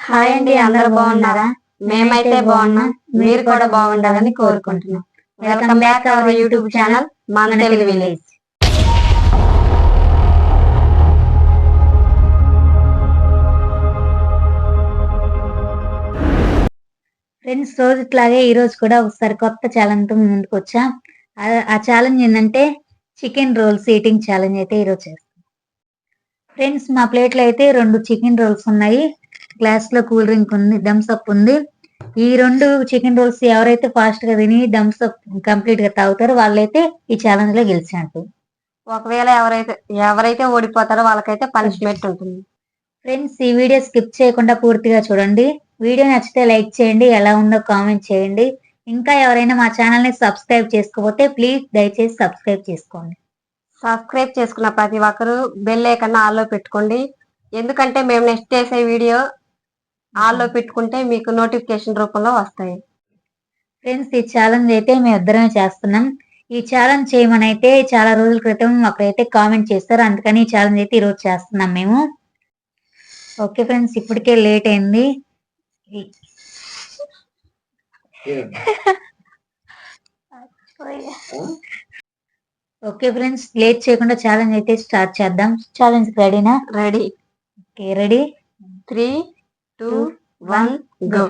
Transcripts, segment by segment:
Hi అండి, అందరూ బాగున్నారా? మేమైతే బాగున్నాం. మీరు కూడా బాగుండాలని కోరుకుంటున్నాం. Welcome back our YouTube channel మన తెలుగు విలేజ్. ఫ్రెండ్స్, రోజు ఇట్లాగే ఈ రోజు కూడా ఒకసారి కొత్త ఛాలెంజ్ తో ముందుకు వచ్చా. ఆ ఛాలెంజ్ ఏంటంటే చికెన్ రోల్స్ ఈటింగ్ ఛాలెంజ్ అయితే ఈరోజు చేస్తాం. ఫ్రెండ్స్, మా ప్లేట్లో అయితే 2 చికెన్ రోల్స్ ఉన్నాయి. గ్లాస్ లో కూల్ డ్రింక్ ఉంది, థమ్స్ అప్ ఉంది. ఈ 2 చికెన్ రోల్స్ ఎవరైతే ఫాస్ట్ గా తిని థమ్స్ అప్ కంప్లీట్ గా తాగుతారో వాళ్ళైతే ఈ ఛాలెంజ్ లో గెలిచినట్టు. ఒకవేళ ఎవరైతే ఓడిపోతారో వాళ్ళకైతే పనిష్మెంట్ ఉంటుంది. ఫ్రెండ్స్, ఈ వీడియో స్కిప్ చేయకుండా పూర్తిగా చూడండి. వీడియో నచ్చితే లైక్ చేయండి, ఎలా ఉందో కామెంట్ చేయండి. ఇంకా ఎవరైనా మా ఛానల్ ని సబ్స్క్రైబ్ చేసుకోకపోతే ప్లీజ్ దయచేసి సబ్స్క్రైబ్ చేసుకోండి. సబ్స్క్రైబ్ చేసుకున్న ప్రతి ఒక్కరు బెల్ ఐకాన్ ఆల్లో పెట్టుకోండి. ఎందుకంటే మేము నెక్స్ట్ చేసే వీడియో ఆల్లో పెట్టుకుంటే మీకు నోటిఫికేషన్ రూపంలో వస్తాయి. ఫ్రెండ్స్, ఈ ఛాలెంజ్ అయితే మేము ఇద్దరమే చేస్తున్నాం. ఈ ఛాలెంజ్ చేయమని అయితే చాలా రోజుల క్రితం ఒకరైతే కామెంట్ చేస్తారు, అందుకని ఈ ఛాలెంజ్ అయితే ఈరోజు చేస్తున్నాం మేము. ఓకే ఫ్రెండ్స్, ఇప్పటికే లేట్ అయింది. ఓకే ఫ్రెండ్స్, లేట్ చేయకుండా ఛాలెంజ్ అయితే స్టార్ట్ చేద్దాం. ఛాలెంజ్ రెడీనా? రెడీ. Okay, ready. 3, 2, 1 గో.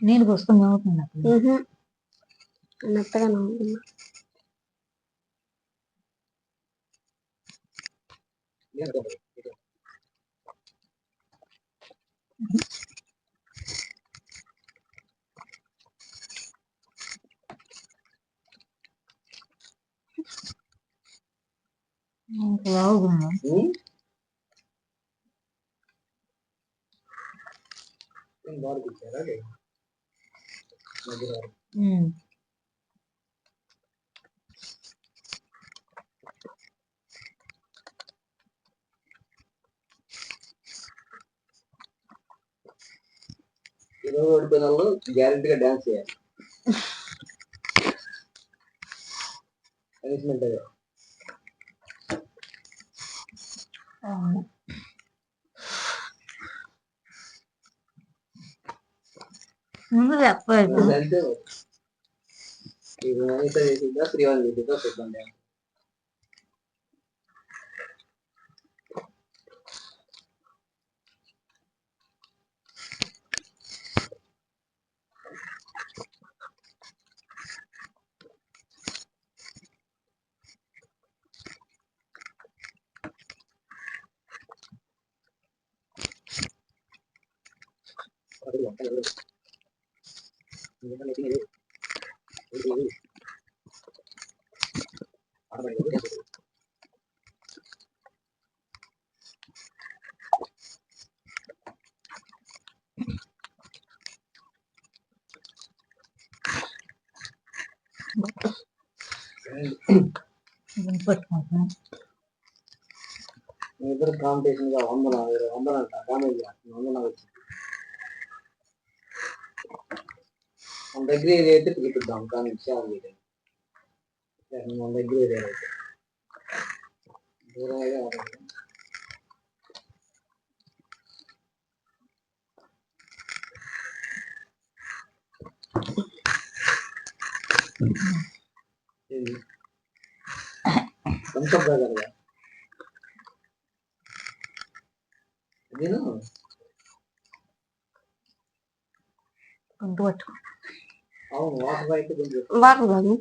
నీళ్ళు పోసుకొని అవుతుంది మెత్తగా నవ్వుతున్నా. ఈరోజు ఓడిపోయిన వాళ్ళు గ్యారెంటీగా డాన్స్ చేయాలి. పనిష్మెంట్ అదే. ముందు చెప్పలేదు. అంటే అనిత చేసిందా, శ్రీవాణి చేసిందా చూద్దాం. ఇద్దరు కాంపిటీషన్ గా 100 అంట డామేజ్ 100 వచ్చింది. మన దగ్గర ఏదైతే పిలుపుద్దాం కానీ మన దగ్గర ఏదైతే దూరం అయితే థమ్స్అప్ కదా నేను గొంతు పట్టుకో. అవును వాటర్ అయితే కొంచెం వాటర్ కాదు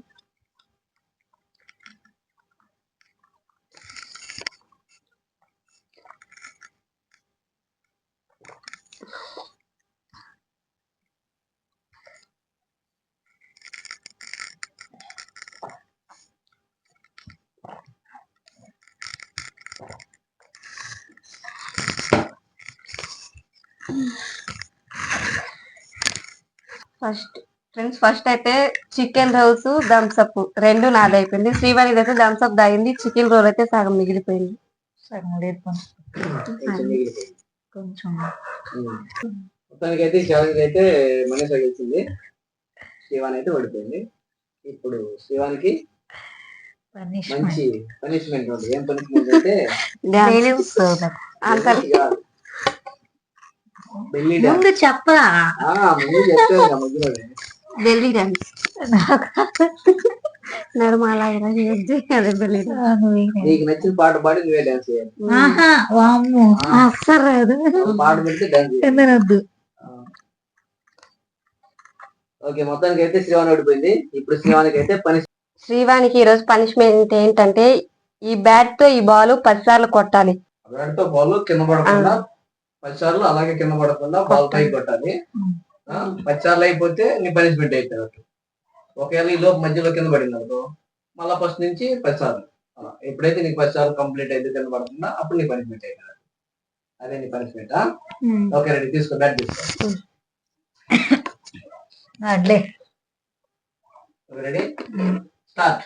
ఫస్ట్ అయితే చికెన్ రోల్స్ థమ్స్అప్ రెండు నాది అయిపోయింది. శ్రీవాణి అయితే థమ్స్అప్ తాగింది. చికెన్ రోల్ అయితే సగం మిగిలిపోయింది. సగం లేదు కొంచెం మిగిలిపోయింది. కొంచెం. మొత్తానికి అయితే ఛాలెంజ్ అయితే మనీషా గెలిచింది, శ్రీవాణి అయితే ఓడిపోయింది. ఇప్పుడు శ్రీవానికి మంచి పనిష్మెంట్ ఉంది. ఏం పనిష్మెంట్ అంటే బెల్లీ డాన్స్. ముందు చెప్పరా? ముందు చెప్తాను మధ్యలో బెల్లీ డాన్స్ నర్మలా అదే బెల్లీ డాన్స్. నీకు నచ్చిన పాట పాడి నువ్వే డాన్స్ చేయాలి. అస్సలు రాదు. పాట పెడితే డాన్స్ చేయాలి. ఓకే మొత్తానికి అయితే శ్రీవాణి ఓడిపోయింది. ఇప్పుడు శ్రీవానికి అయితే శ్రీవానికి ఈ రోజు పనిష్మెంట్ ఏంటంటే ఈ బ్యాట్ తో ఈ బాల్ 10 సార్లు కొట్టాలి. బ్యాట్ తో బాల్ కింద పడకుండా 10 సార్లు అలాగే కింద పడకుండా బాల్ పైకి కొట్టాలి. 10 సార్లు అయిపోతే నీ పనిష్మెంట్ అయిపోయినట్టు. ఒకవేళ ఈ లోపు మధ్యలో కింద పడింది అనుకో మళ్ళా ఫస్ట్ నుంచి 10 సార్లు. ఎప్పుడైతే నీకు 10 సార్లు కంప్లీట్ అయితే కింద పడుతుందా అప్పుడు నీ పనిష్మెంట్ అయిపోయినట్టు. అదే నీ పనిష్మెంట్. ఓకే రెడీ, తీసుకో బ్యాట్ తీసుకో. Ready start.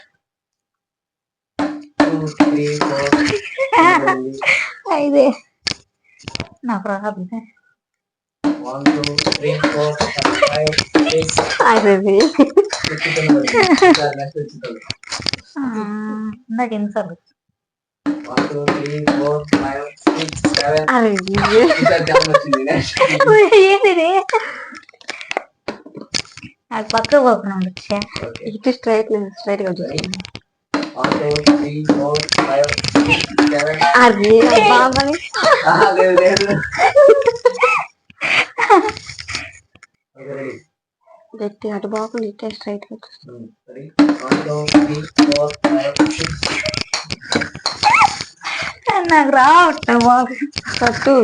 2 3 4 5 నాకు రాదు. 1 2 3 4 5 6 నాకు ఎన్నిసార్లు 1 2 3 4 5 6 7 ఏంటిది? నాకు పక్క పోకుండా వచ్చా. ఇటు స్ట్రైట్ గా 1 2 3 4 5 6 7 అది బాబాని లేదు. ఓకే రెడీ గట్టి అటు బాగుంది. ఇటే స్ట్రైట్ గా రెడీ 1 2 3 4 5 6 నాకు రావట్లే బాబు. కట్టు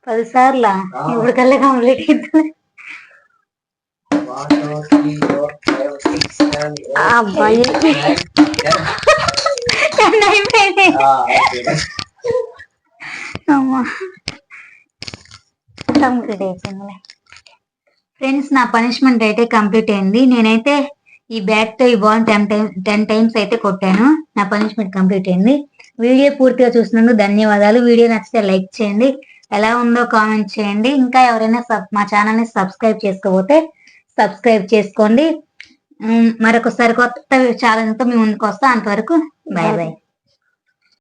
10 సార్లా ఇప్పుడు కల్లా కంప్లీట్ అవుతుంది. 1 2 3 4 5 6 7 అబ్బాయి అయిపోయింది. అమ్మా కంప్లీట్ అయిపోయింది. ఫ్రెండ్స్ నా పనిష్మెంట్ అయితే కంప్లీట్ అయింది. నేనైతే ఈ బ్యాట్ తో ఈ బాల్ 10 టైమ్స్ అయితే కొట్టాను. నా పనిష్మెంట్ కంప్లీట్ అయింది. వీడియో పూర్తిగా చూసినందుకు ధన్యవాదాలు. వీడియో నచ్చితే లైక్ చేయండి, ఎలా ఉందో కామెంట్ చేయండి. ఇంకా ఎవరైనా మా ఛానల్ ని సబ్స్క్రైబ్ చేసుకోకపోతే సబ్స్క్రైబ్ చేసుకోండి. మరొకసారి కొత్త ఛాలెంజ్ తో మీ ముందుకు వస్తా. అంతవరకు బాయ్ బాయ్.